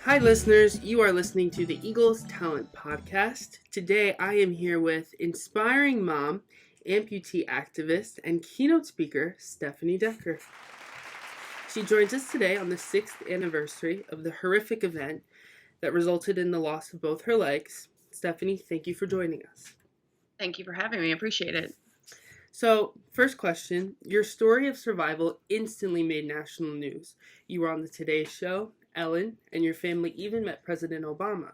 Hi, listeners. You are listening to the Eagles Talent Podcast. Today, I am here with inspiring mom, amputee activist, and keynote speaker, Stephanie Decker. She joins us today on the 6th anniversary of the horrific event that resulted in the loss of both her legs. Stephanie, thank you for joining us. Thank you for having me. I appreciate it. So, first question. Your story of survival instantly made national news. You were on the Today Show, Ellen, and your family even met President Obama.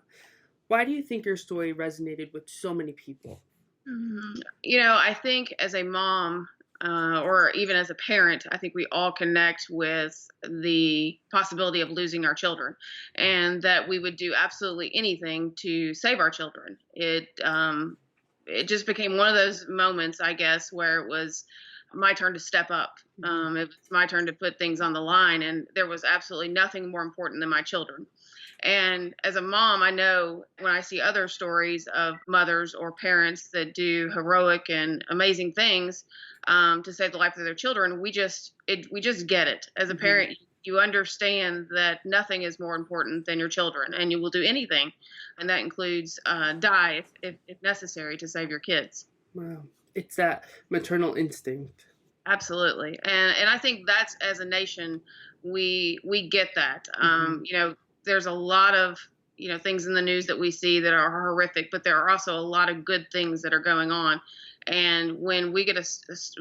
Why do you think your story resonated with so many people? I think as a mom or even as a parent, I think we all connect with the possibility of losing our children and that we would do absolutely anything to save our children. It just became one of those moments, I guess, where it was my turn to step up. It was my turn to put things on the line, and there was absolutely nothing more important than my children. And as a mom, I know when I see other stories of mothers or parents that do heroic and amazing things to save the life of their children, we just get it. As a parent, you understand that nothing is more important than your children, and you will do anything, and that includes die if necessary to save your kids. Wow. It's that maternal instinct. Absolutely. And I think that's, as a nation, we get that. There's a lot of, things in the news that we see that are horrific, but there are also a lot of good things that are going on. And when we get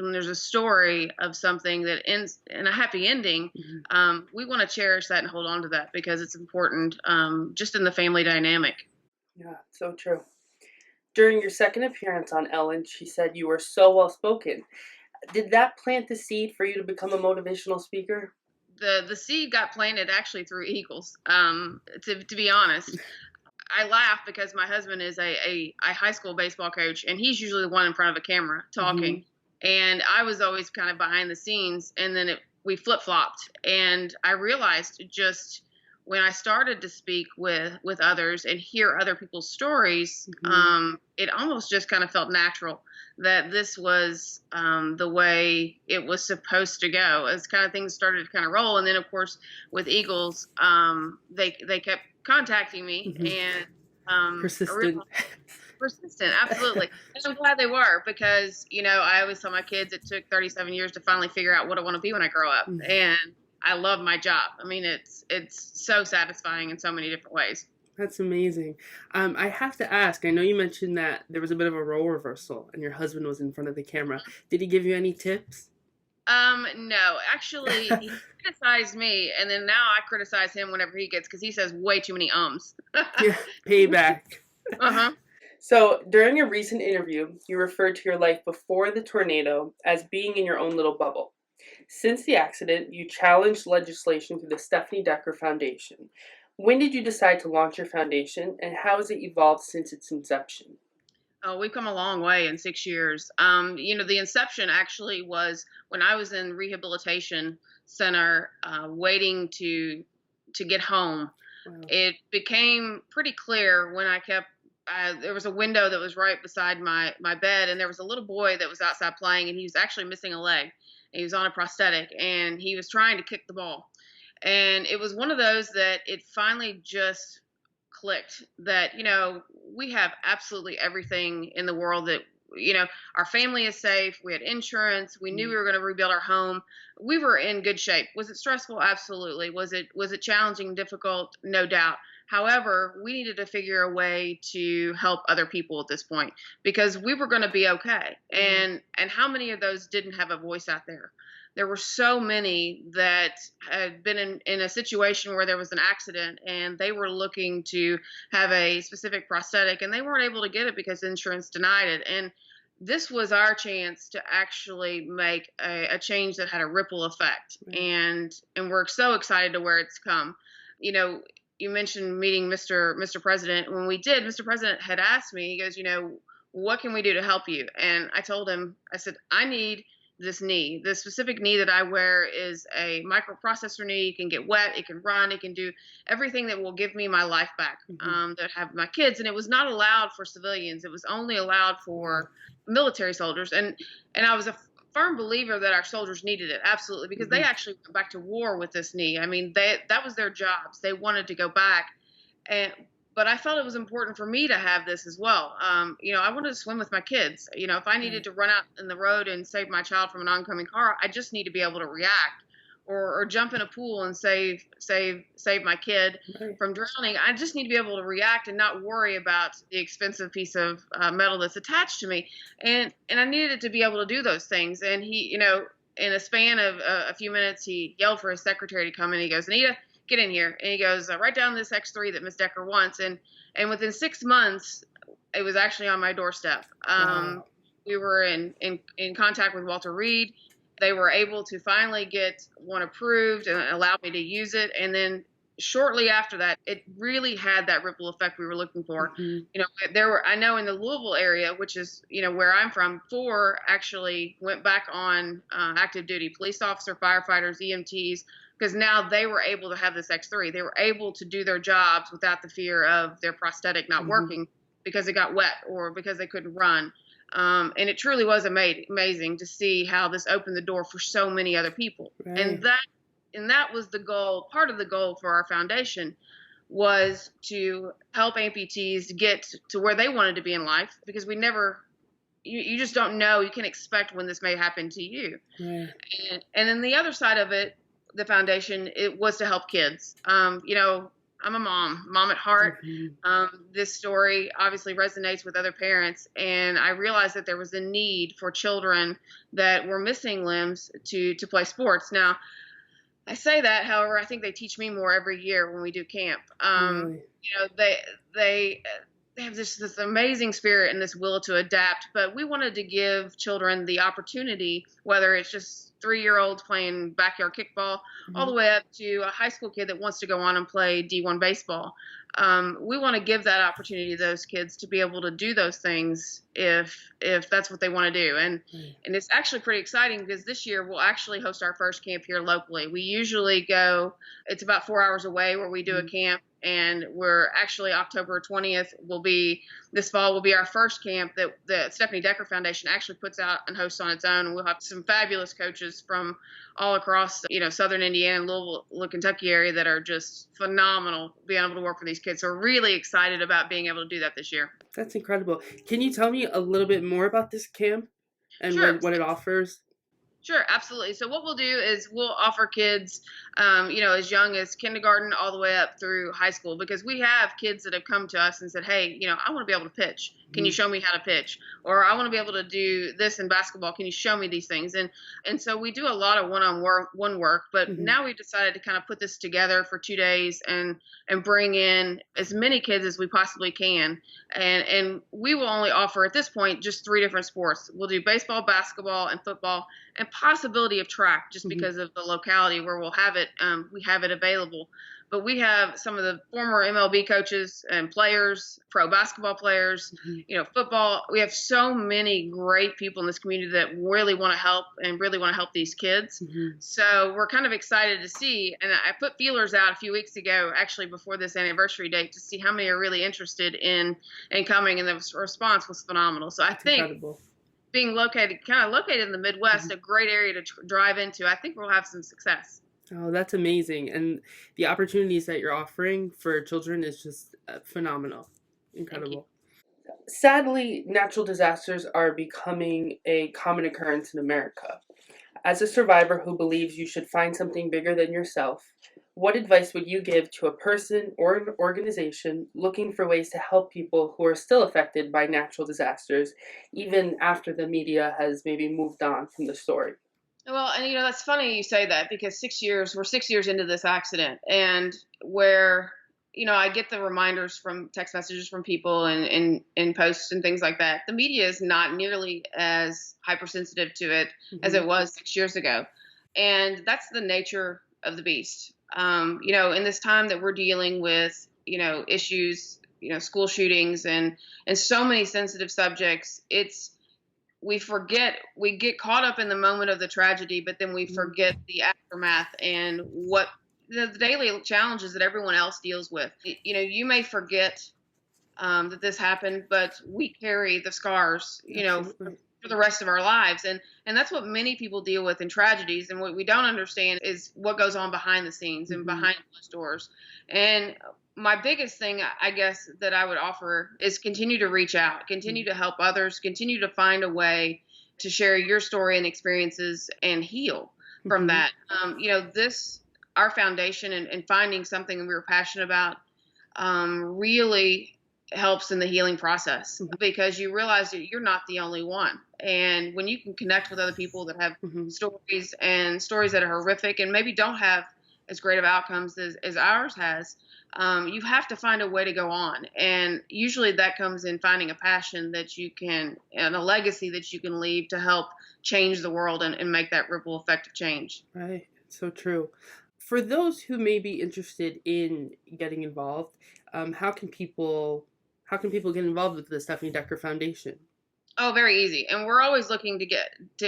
when there's a story of something that ends in a happy ending, we want to cherish that and hold on to that because it's important just in the family dynamic. Yeah, so true. During your second appearance on Ellen, she said you were so well spoken. Did that plant the seed for you to become a motivational speaker? The seed got planted actually through Eagles. To be honest, I laugh because my husband is a high school baseball coach, and he's usually the one in front of a camera talking. And I was always kind of behind the scenes, and then we flip-flopped. And I realized just when I started to speak with others and hear other people's stories, it almost just kind of felt natural that this was the way it was supposed to go. As kind of things started to kind of roll, and then of course with Eagles, they kept contacting me and persistent, absolutely. And I'm glad they were because I always tell my kids it took 37 years to finally figure out what I want to be when I grow up, and I love my job. I mean, it's so satisfying in so many different ways. That's amazing. I have to ask, I know you mentioned that there was a bit of a role reversal and your husband was in front of the camera. Did he give you any tips? No, actually, he criticized me, and then now I criticize him whenever he gets, because he says way too many ums. Yeah, payback. So during a recent interview, you referred to your life before the tornado as being in your own little bubble. Since the accident, you challenged legislation through the Stephanie Decker Foundation. When did you decide to launch your foundation, and how has it evolved since its inception? Oh, we've come a long way in 6 years. The inception actually was when I was in rehabilitation center waiting to get home. Wow. It became pretty clear when I kept there was a window that was right beside my bed, and there was a little boy that was outside playing, and he was actually missing a leg. He was on a prosthetic, and he was trying to kick the ball. And it was one of those that it finally just clicked that, we have absolutely everything in the world that, our family is safe. We had insurance. We knew we were going to rebuild our home. We were in good shape. Was it stressful? Absolutely. Was it challenging, difficult? No doubt. However, we needed to figure a way to help other people at this point because we were going to be okay. And how many of those didn't have a voice out there? There were so many that had been in a situation where there was an accident and they were looking to have a specific prosthetic and they weren't able to get it because insurance denied it. And this was our chance to actually make a change that had a ripple effect. And we're so excited to where it's come. You mentioned meeting Mr. President. When we did, Mr. President had asked me, he goes, what can we do to help you? And I told him, I said, I need this knee. The specific knee that I wear is a microprocessor knee. It can get wet, it can run, it can do everything that will give me my life back, that have my kids. And it was not allowed for civilians. It was only allowed for military soldiers. And I was a firm believer that our soldiers needed it, absolutely, because they actually went back to war with this knee. I mean, that was their jobs. They wanted to go back And but I felt it was important for me to have this as well. I wanted to swim with my kids. If I needed Right. to run out in the road and save my child from an oncoming car, I just need to be able to react, or jump in a pool and save my kid Right. from drowning. I just need to be able to react and not worry about the expensive piece of metal that's attached to me. And I needed to be able to do those things. And he, in a span of a few minutes, he yelled for his secretary to come in. He goes, Anita, get in here. And he goes, write down this X3 that Miss Decker wants. And within 6 months, it was actually on my doorstep. Wow. We were in contact with Walter Reed. They were able to finally get one approved and allow me to use it. And then shortly after that, it really had that ripple effect we were looking for. Hmm. I know in the Louisville area, which is, where I'm from, 4 actually went back on active duty: police officer, firefighters, EMTs, because now they were able to have this X3. They were able to do their jobs without the fear of their prosthetic not Hmm. working because it got wet or because they couldn't run. And it truly was amazing to see how this opened the door for so many other people. Right. And that was the goal. Part of the goal for our foundation was to help amputees get to where they wanted to be in life, because you just don't know. You can expect when this may happen to you. Right. And then the other side of it, the foundation, it was to help kids. I'm a mom at heart. Hmm. This story obviously resonates with other parents, and I realized that there was a need for children that were missing limbs to play sports. Now, I say that, however, I think they teach me more every year when we do camp. Really. They have this amazing spirit and this will to adapt, but we wanted to give children the opportunity, whether it's just 3-year-olds playing backyard kickball, all Hmm. the way up to a high school kid that wants to go on and play D1 baseball. We want to give that opportunity to those kids to be able to do those things if that's what they want to do. Right. And it's actually pretty exciting, because this year we'll actually host our first camp here locally. We usually go, it's about 4 hours away where we do a Hmm. camp, and we're actually October 20th this fall will be our first camp that the Stephanie Decker Foundation actually puts out and hosts on its own. And we'll have some fabulous coaches from all across, southern Indiana and Louisville, Kentucky area that are just phenomenal being able to work with these kids. So we're really excited about being able to do that this year. That's incredible. Can you tell me a little bit more about this camp and Sure. what it offers? Sure, absolutely. So what we'll do is we'll offer kids, as young as kindergarten all the way up through high school, because we have kids that have come to us and said, hey, I want to be able to pitch. Can you show me how to pitch? Or I want to be able to do this in basketball. Can you show me these things? And so we do a lot of one-on-one work, but Hmm. now we've decided to kind of put this together for 2 days and bring in as many kids as we possibly can. And we will only offer at this point just 3 different sports. We'll do baseball, basketball, and football, and possibility of track, just Hmm. because of the locality where we'll have it. We have it available. But we have some of the former MLB coaches and players, pro basketball players, Hmm. football. We have so many great people in this community that really want to help and really want to help these kids. Hmm. So we're kind of excited to see. And I put feelers out a few weeks ago, actually before this anniversary date, to see how many are really interested in coming. And the response was phenomenal. So I think Incredible. being located in the Midwest, a great area to drive into, I think we'll have some success. Oh, that's amazing. And the opportunities that you're offering for children is just phenomenal. Incredible. Sadly, natural disasters are becoming a common occurrence in America. As a survivor who believes you should find something bigger than yourself, what advice would you give to a person or an organization looking for ways to help people who are still affected by natural disasters, even after the media has maybe moved on from the story? Well, and that's funny you say that, because we're 6 years into this accident, and where, I get the reminders from text messages from people and posts and things like that. The media is not nearly as hypersensitive to it as it was 6 years ago. And that's the nature of the beast. In this time that we're dealing with, issues, school shootings and so many sensitive subjects, we get caught up in the moment of the tragedy, but then we forget the aftermath and what the daily challenges that everyone else deals with. You may forget that this happened, but we carry the scars, Absolutely. for the rest of our lives. And that's what many people deal with in tragedies. And what we don't understand is what goes on behind the scenes and behind closed doors. And my biggest thing, I guess, that I would offer is continue to reach out, continue to help others, continue to find a way to share your story and experiences and heal from Mm-hmm. that. Our foundation and finding something that we were passionate about really helps in the healing process because you realize that you're not the only one. And when you can connect with other people that have Mm-hmm. stories and stories that are horrific and maybe don't have as great of outcomes as ours has, you have to find a way to go on. And usually that comes in finding a passion that you can, and a legacy that you can leave to help change the world and make that ripple effect of change. Right. So true. For those who may be interested in getting involved, how can people get involved with the Stephanie Decker Foundation? Oh, very easy. And we're always looking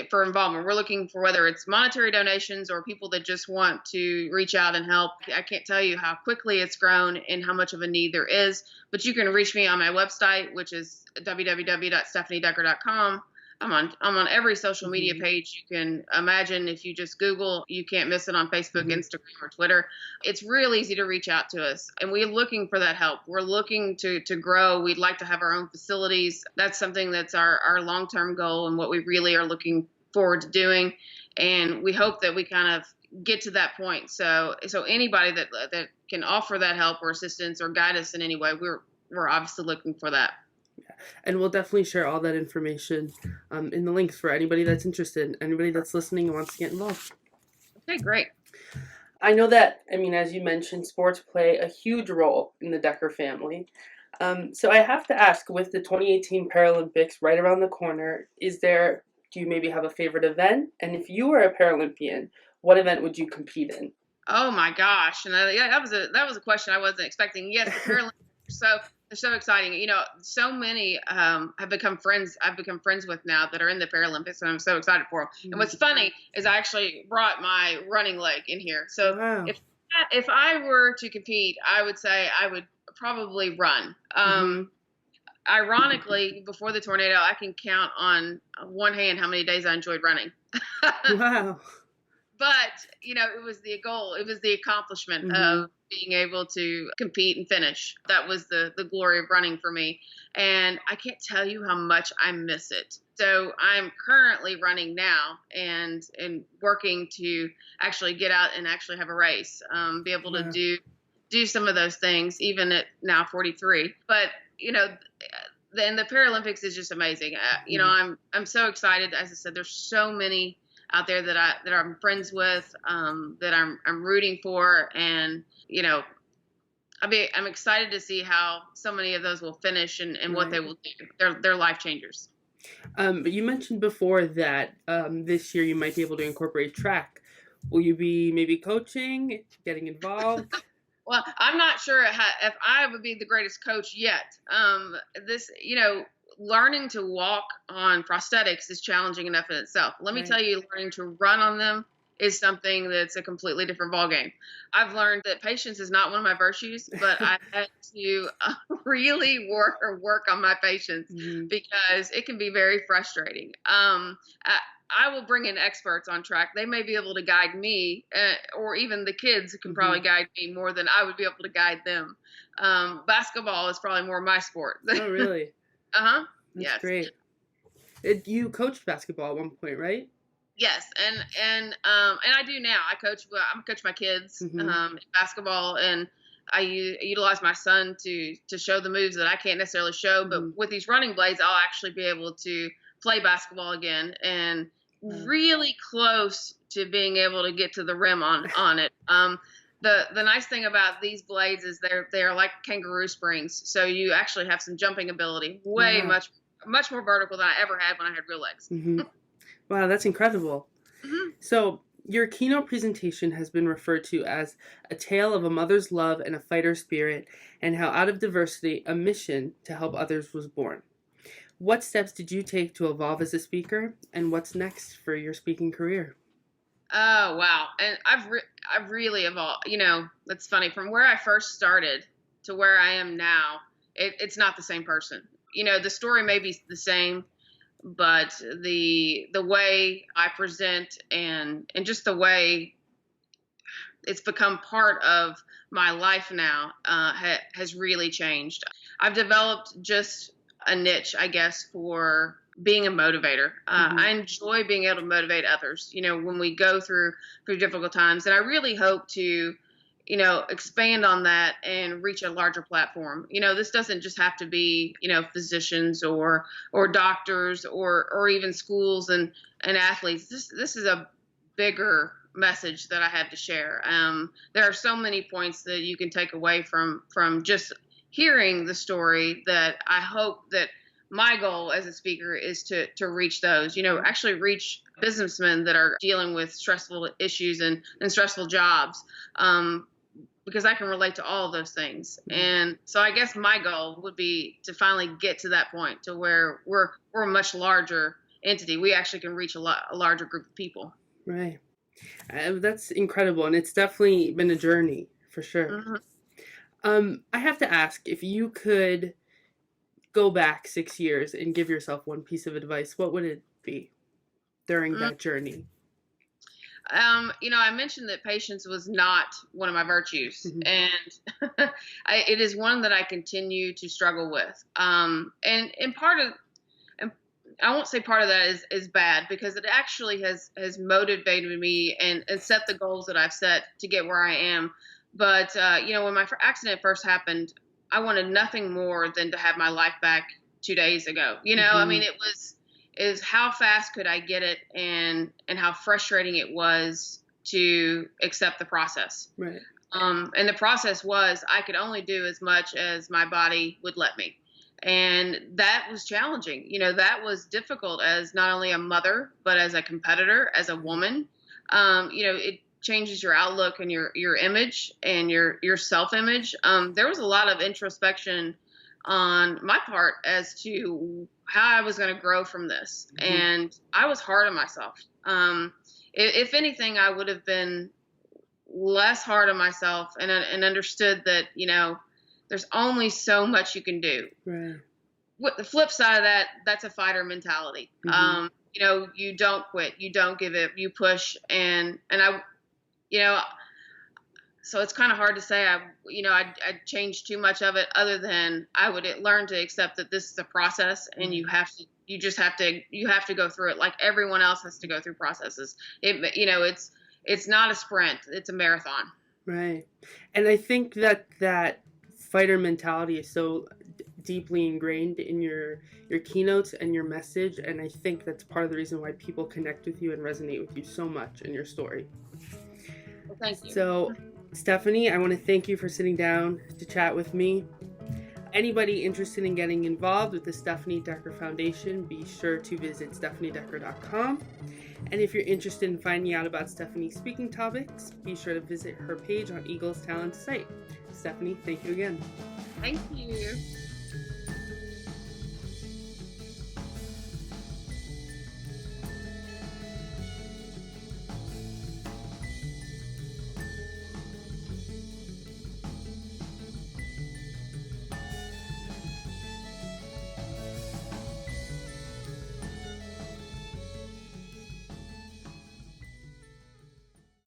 for involvement. We're looking for whether it's monetary donations or people that just want to reach out and help. I can't tell you how quickly it's grown and how much of a need there is, but you can reach me on my website, which is www.stephaniedecker.com. I'm on every social media page you can imagine. If you just Google, you can't miss it on Facebook, Instagram, or Twitter. It's real easy to reach out to us. And we're looking for that help. We're looking to grow. We'd like to have our own facilities. That's something that's our long-term goal and what we really are looking forward to doing. And we hope that we kind of get to that point. So anybody that can offer that help or assistance or guide us in any way, we're obviously looking for that. And we'll definitely share all that information in the links for anybody that's interested, anybody that's listening and wants to get involved. Okay, great. I know that, as you mentioned, sports play a huge role in the Decker family. So I have to ask, with the 2018 Paralympics right around the corner, do you maybe have a favorite event? And if you were a Paralympian, what event would you compete in? Oh my gosh! And that was a question I wasn't expecting. Yes, the Paralympics. They're so exciting. So many have become friends. I've become friends with now that are in the Paralympics, and I'm so excited for them. And what's funny is I actually brought my running leg in here. So Wow. if I were to compete, I would say I would probably run. Ironically, before the tornado, I can count on one hand how many days I enjoyed running. Wow. But, it was the goal. It was the accomplishment of being able to compete and finish. That was the glory of running for me. And I can't tell you how much I miss it. So I'm currently running now and working to actually get out and actually have a race, be able to do some of those things, even at now 43. But, the Paralympics is just amazing. I'm so excited. As I said, there's so many out there that I'm friends with, that I'm rooting for, and I'm excited to see how so many of those will finish and what they will do. They're life changers. But you mentioned before that this year you might be able to incorporate track. Will you be maybe coaching, getting involved? Well, I'm not sure if I would be the greatest coach yet. Learning to walk on prosthetics is challenging enough in itself. Let me tell you, learning to run on them is something that's a completely different ballgame. I've learned that patience is not one of my virtues, but I had to really work on my patience because it can be very frustrating. I will bring in experts on track. They may be able to guide me, or even the kids can probably guide me more than I would be able to guide them. Basketball is probably more my sport. Oh, really? That's yes. Great. You coached basketball at one point, right? Yes, and I do now. I coach my kids in basketball, and I utilize my son to show the moves that I can't necessarily show. But with these running blades, I'll actually be able to play basketball again, and really close to being able to get to the rim on it. The nice thing about these blades is they're like kangaroo springs, so you actually have some jumping ability, much more vertical than I ever had when I had real legs. Wow, that's incredible. So your keynote presentation has been referred to as a tale of a mother's love and a fighter's spirit, and how out of diversity, a mission to help others was born. What steps did you take to evolve as a speaker, and what's next for your speaking career? Oh, wow. And I've really evolved. That's funny. From where I first started to where I am now, it's not the same person. The story may be the same, but the way I present and just the way it's become part of my life now, has really changed. I've developed just a niche, I guess, for being a motivator. I enjoy being able to motivate others, when we go through difficult times. And I really hope to, expand on that and reach a larger platform. This doesn't just have to be, physicians or doctors or even schools and athletes. This is a bigger message that I have to share. There are so many points that you can take away from just hearing the story, that I hope that my goal as a speaker is to reach those, actually reach businessmen that are dealing with stressful issues and stressful jobs, because I can relate to all of those things. And so I guess my goal would be to finally get to that point to where we're a much larger entity. We actually can reach a larger group of people. Right. That's incredible. And it's definitely been a journey for sure. I have to ask, if you could go back 6 years and give yourself one piece of advice, what would it be during that journey? I mentioned that patience was not one of my virtues, and it is one that I continue to struggle with. And part of, and I won't say part of that is bad, because it actually has motivated me and set the goals that I've set to get where I am. But, when my accident first happened, I wanted nothing more than to have my life back 2 days ago. I mean, is how fast could I get it, and how frustrating it was to accept the process. Right. And the process was, I could only do as much as my body would let me. And that was challenging. That was difficult as not only a mother, but as a competitor, as a woman. It changes your outlook and your image and your self-image. There was a lot of introspection on my part as to how I was going to grow from this. And I was hard on myself. If anything, I would have been less hard on myself and understood that, there's only so much you can do. Right. What the flip side of that's a fighter mentality. You don't quit, you don't give up, you push. And I, so it's kind of hard to say I changed too much of it, other than I would learn to accept that this is a process, and you have to go through it like everyone else has to go through processes. It's not a sprint, it's a marathon. Right. And I think that fighter mentality is so deeply ingrained in your keynotes and your message, and I think that's part of the reason why people connect with you and resonate with you so much in your story. Well, thank you. So, Stephanie, I want to thank you for sitting down to chat with me. Anybody interested in getting involved with the Stephanie Decker Foundation, be sure to visit stephaniedecker.com. And if you're interested in finding out about Stephanie's speaking topics, be sure to visit her page on Eagles Talent site. Stephanie, thank you again. Thank you.